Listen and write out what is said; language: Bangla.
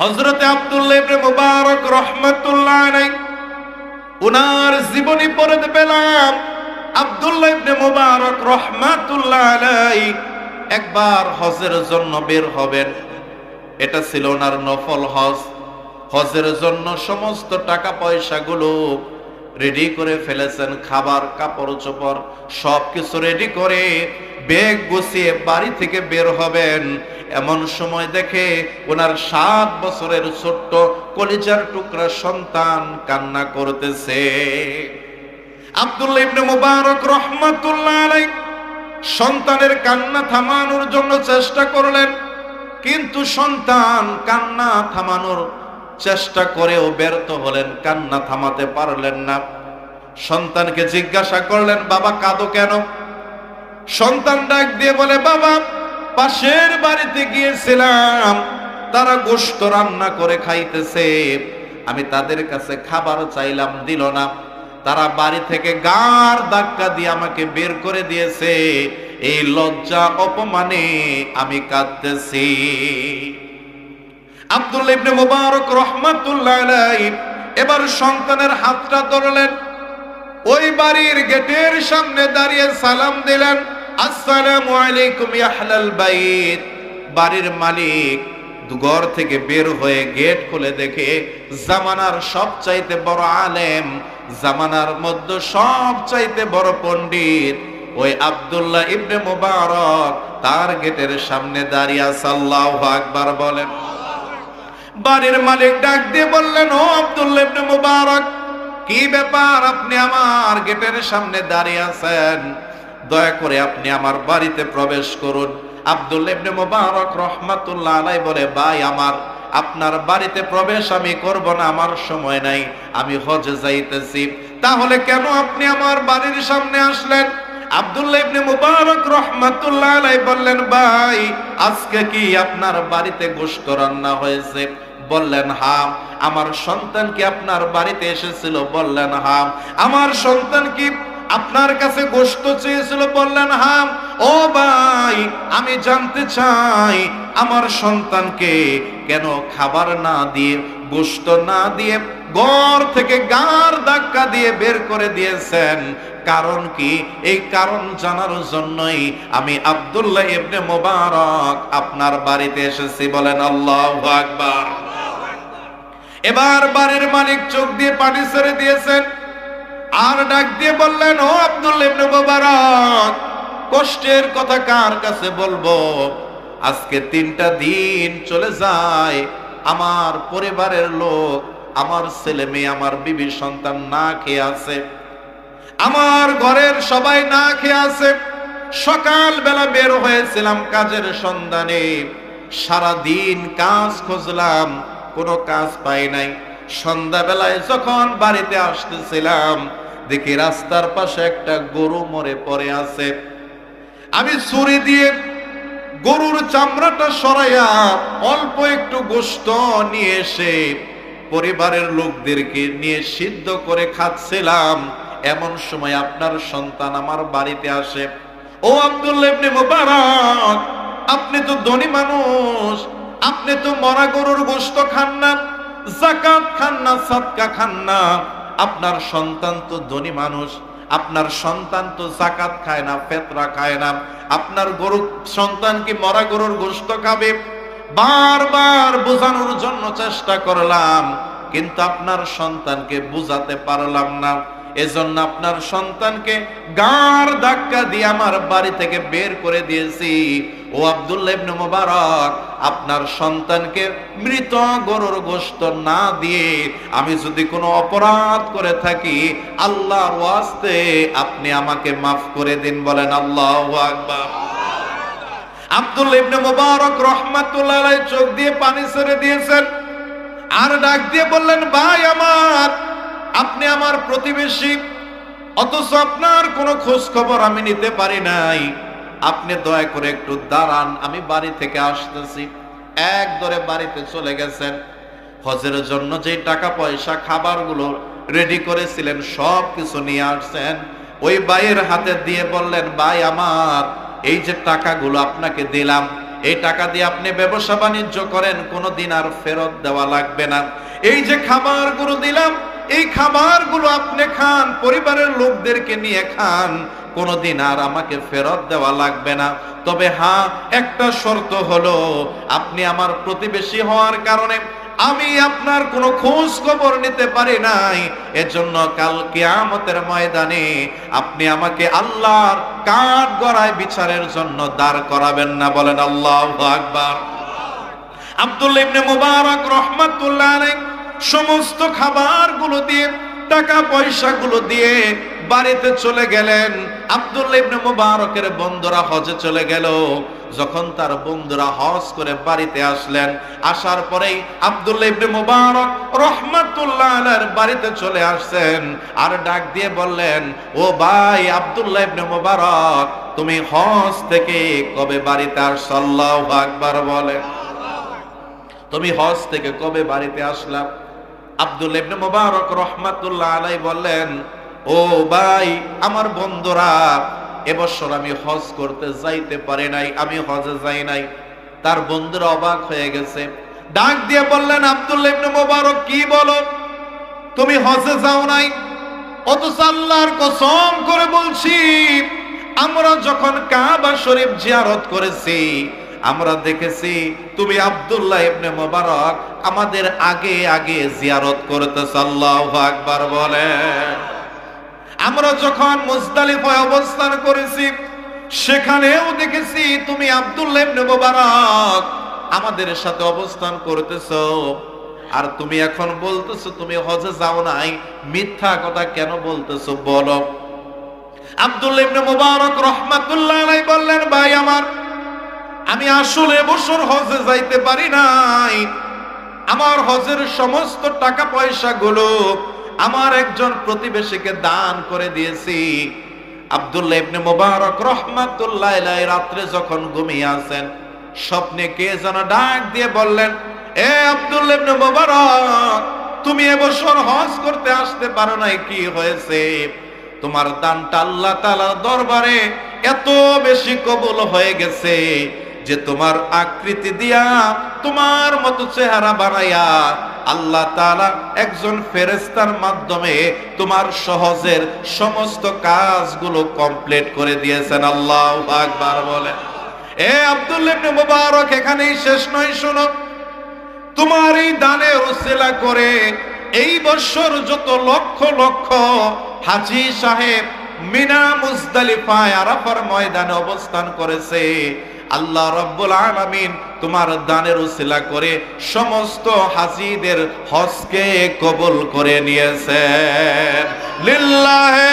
হযরত আব্দুল্লাহ ইবনে মুবারক রাহমাতুল্লাহ আলাইহি উনার জীবনী পড়তে পেলাম। আব্দুল্লাহ ইবনে মুবারক রাহমাতুল্লাহ আলাইহি একবার হজের জন্য বের হবেন। এটা ছিল ওনার নফল হজ। হজের জন্য সমস্ত টাকা পয়সাগুলো রেডি করে ফেলেছেন, খাবার কাপড় চোপড় সবকিছু রেডি করে ব্যাগ গুছিয়ে বাড়ি থেকে বের হবেন। এমন সময় দেখে ওনার 7 বছরের ছোট্ট কলিজার টুকরা সন্তান কান্না করতেছে। আব্দুল্লাহ ইবনে মুবারক রাহমাতুল্লাহ আলাইহি সন্তানের কান্না থামানোর জন্য চেষ্টা করলেন, কিন্তু সন্তান কান্না থামানোর চেষ্টা করেও ব্যর্থ হলেন, কান্না থামাতে পারলেন না। সন্তানকে জিজ্ঞাসা করলেন, বাবা কাঁদো কেন? সন্তান ডাক দিয়ে বলে, বাবা পাশের বাড়িতে গিয়েছিলাম, তারা গোশত রান্না করে খাইতেছে, আমি তাদের কাছে খাবার চাইলাম, দিল না। তারা বাড়ি থেকে গার ধাক্কা দিয়ে আমাকে বের করে দিয়েছে। এই লজ্জা অপমানে আমি কাঁদতেছি। আব্দুল্লাহ ইবনে মুবারক রাহমাতুল্লাহ আলাইহি এবার সন্তানের হাতটা ধরলেন, ওই বাড়ির গেটের সামনে দাঁড়িয়ে সালাম দিলেন, আসসালামু আলাইকুম ইয়া আহলাল বাইত। বাড়ির মালিক ঘর থেকে বের হয়ে গেট খুলে দেখে জামানার সবচাইতে বড় আলেম, জামানার মধ্যে সবচাইতে বড় পণ্ডিত ওই আব্দুল্লাহ ইবনে মুবারক তার গেটের সামনে দাঁড়িয়ে আছে। আল্লাহু আকবার বলেন। বাড়ির মালিক ডাক দিয়ে বললেন, ও আব্দুল্লাহ ইবনে মুবারক, কি ব্যাপার আপনি আমার গেটের সামনে দাঁড়িয়ে আছেন? দয়া করে আপনি আমার বাড়িতে প্রবেশ করুন। আব্দুল্লাহ ইবনে মুবারক রাহমাতুল্লাহ আলাইহি বলে, ভাই আমার আপনার বাড়িতে প্রবেশ আমি করব না, আমার সময় নাই, আমি হজে যাইতেছি। তাহলে কেন আপনি আমার বাড়ির সামনে আসলেন? আব্দুল্লাহ ইবনে মুবারক রাহমাতুল্লাহ আলাইহি বললেন, ভাই আজকে কি আপনার বাড়িতে গোশত রান্না হয়েছে? বললেন হ্যাঁ। আমার সন্তান কি আপনার বাড়িতে এসেছিল? বললেন হ্যাঁ। আমার সন্তান কি আপনার কাছে গোশত চেয়েছিল? বললেন হ্যাঁ। ও ভাই, আমি জানতে চাই আমার সন্তানকে কেন খাবার না দিয়ে, গোশত না দিয়ে ঘর থেকে গার ধাক্কা দিয়ে বের করে দিয়েছেন, কারণ কি? এই কারণ জানার জন্যই আমি আব্দুল্লাহ ইবনে মুবারক আপনার বাড়িতে এসেছি। বলেন আল্লাহু আকবার। এবার বাড়ির মালিক চোখ দিয়ে পানি ছেড়ে দিয়েছেন, আর ডাক দিয়ে বললেন, ও আব্দুল্লাহ ইবনে মুবারক, কষ্টের কথা কার কাছে বলবো? আজকে 3টা দিন চলে যায়, আমার পরিবারের লোক, আমার ছেলে মেয়ে, আমার বিবি সন্তান না খেয়ে আছে, আমার ঘরের সবাই না খেয়ে আছে। সকাল বেলা বের হয়েছিলাম কাজের সন্ধানে, সারা দিন কাজ খুঁজলাম, কোনো কাজ পাই নাই। সন্ধ্যাবেলায় যখন বাড়িতে আসতেছিলাম, দেখি রাস্তার পাশে একটা গরু মরে পড়ে আছে। আমি ছুরি দিয়ে গরুর চামড়াটা সরাইয়া অল্প একটু গোশত নিয়ে এসে পরিবারের লোকদেরকে নিয়ে সিদ্ধ করে খাচ্ছিলাম। এমন সময় আপনার সন্তান আমার বাড়িতে আসে। ও আব্দুল্লাহ ইবনে মুবারক, আপনি তো ধনী মানুষ, আপনি তো মরা গরুর গোশত খান না, যাকাত খান না, সাদকা খান না। আপনার সন্তান তো ধনী মানুষ, আপনার সন্তান তো যাকাত খায় না, ফিতরা খায় না, আপনার গরু সন্তান কি মরা গরুর গোশত খাবে? বারবার বোঝানোর জন্য চেষ্টা করলাম, কিন্তু আপনার সন্তানকে বুঝাতে পারলাম না। এজন্য আপনার সন্তানকে গার ধাক্কা দিয়ে আমার বাড়ি থেকে বের করে দিয়েছি। ও আব্দুল্লাহ ইবনে মুবারক, আপনার সন্তানকে মৃত গরুর গোশত না দিয়ে আমি যদি কোনো অপরাধ করে থাকি, আল্লাহর ওয়াস্তে আপনি আমাকে মাফ করে দিন। বলেন আল্লাহু আকবার। আব্দুল্লাহ ইবনে মুবারক রাহমাতুল্লাহ আলাইহি চোখ দিয়ে পানি ছেড়ে দিয়েছেন, আর ডাক দিয়ে বললেন, ভাই আমার, আপনি আমার প্রতিবেশী, অথচ আপনার কোনো খোঁজ খবর আমি নিতে পারি নাই। আপনি দয়া করে একটু দাঁড়ান, আমি বাড়ি থেকে আসতেছি। এক ধরে বাড়িতে চলে গেছেন। হজের জন্য যে টাকা পয়সা খাবারগুলো রেডি করেছিলেন সব কিছু নিয়ে আসছেন। ওই ভাইয়ের হাতে দিয়ে বললেন, ভাই আমার, এই যে টাকাগুলো আপনাকে দিলাম, এই টাকা দিয়ে আপনি ব্যবসা বাণিজ্য করেন, কোনোদিন আর ফেরত দেওয়া লাগবে না। এই যে খাবারগুলো দিলাম, এই খাবারগুলো আপনি খান, পরিবারের লোকদেরকে নিয়ে খান, কোনোদিন আর আমাকে ফেরত দেওয়া লাগবে না। তবে হ্যাঁ, একটা শর্ত হলো, আপনি আমার প্রতিবেশী হওয়ার কারণে আমি আপনার কোনো খোঁজ খবর নিতে পারি নাই, এজন্য কাল কিয়ামতের ময়দানে আপনি আমাকে আল্লাহর কাঠগড়ায় বিচারের জন্য দাঁড় করাবেন না। বলেন আল্লাহু আকবার। আব্দুল্লাহ ইবনে মুবারক রাহমাতুল্লাহ আলাইহি সমস্ত খাবারগুলো দিয়ে, টাকা পয়সাগুলো দিয়ে বাড়িতে চলে গেলেন। আব্দুল্লাহ ইবনে মুবারকের বন্ধুরা হজে চলে গেল। যখন তার বন্ধুরা হজ করে বাড়িতে আসলেন, আসার পরেই আব্দুল্লাহ ইবনে মুবারক রাহমাতুল্লাহ আলাইহির বাড়িতে চলে আসছেন, আর ডাক দিয়ে বললেন, ও ভাই আব্দুল্লাহ ইবনে মুবারক, তুমি হজ থেকে কবে বাড়িতে আসছো? আল্লাহু আকবার বলেন। তুমি হজ থেকে কবে বাড়িতে আসলা? আব্দুল্লাহ ইবনে মুবারক রাহমাতুল্লাহ আলাইহি বললেন, ও ভাই আমার বন্ধুরা, এবছর আমি হজ করতে যাইতে পারি নাই, আমি হজে যাই নাই। তার বন্ধুরা অবাক হয়ে গেছে, ডাক দিয়ে বললেন, আব্দুল্লাহ ইবনে মুবারক কি বলো, তুমি হজে যাও নাই? অথচ আল্লাহর কসম করে বলছি, আমরা যখন কাবা শরীফ জিয়ারত করেছি, আমরা দেখেছি তুমি আব্দুল্লাহ ইবনে মুবারক আমাদের আগে আগে জিয়ারত করতেছ। আল্লাহু আকবার বলেন। আমরা যখন মুজদালিফায় অবস্থান করেছি, সেখানেও দেখেছি তুমি আব্দুল্লাহ ইবনে মুবারক আমাদের সাথে অবস্থান করতেছো, আর তুমি এখন বলতেছো তুমি হজে যাও নাই, মিথ্যা কথা কেন বলতেছো বলো? আব্দুল্লাহ ইবনে মুবারক রাহমাতুল্লাহ আলাইহি বললেন, ভাই আমার, আমি আসলে বছর হজে যাইতে পারি নাই। আমার হজের সমস্ত টাকা পয়সা গুলো আমার একজন প্রতিবেশীকে দান করে দিয়েছি। আব্দুল্লাহ ইবনে মুবারক রাহমাতুল্লাহ আলাইহি রাত্রে যখন ঘুমিয়ে আছেন, স্বপ্নে কে যেন ডাক দিয়ে বললেন, এ আব্দুল্লাহ ইবনে মুবারক, তুমি এবছর হজ করতে আসতে পারো নাই, কি হয়েছে? তোমার দানটা আল্লাহ তাআলার দরবারে এত বেশি কবুল হয়ে গেছে যে তোমার আকৃতি দিয়া, তোমার মতো চেহারা বানাইয়া আল্লাহ তাআলা একজন ফেরেশতার মাধ্যমে তোমার সহজের সমস্ত কাজগুলো কমপ্লিট করে দিয়েছেন। আল্লাহু আকবার বলে। এ আব্দুল্লাহ ইবনে মুবারক, এখানেই শেষ নয়, শোনো, তোমার এই দানের উসিলা করে এই বছর যত লক্ষ লক্ষ হাজী সাহেব মিনা মুজদালিফায় আরাফার ময়দানে অবস্থান করেছে, আল্লাহ রাব্বুল আলামিন তোমার দানের উসিলা করে সমস্ত হাজীদের হজকে কবুল করে নিয়েছেন। লিল্লাহি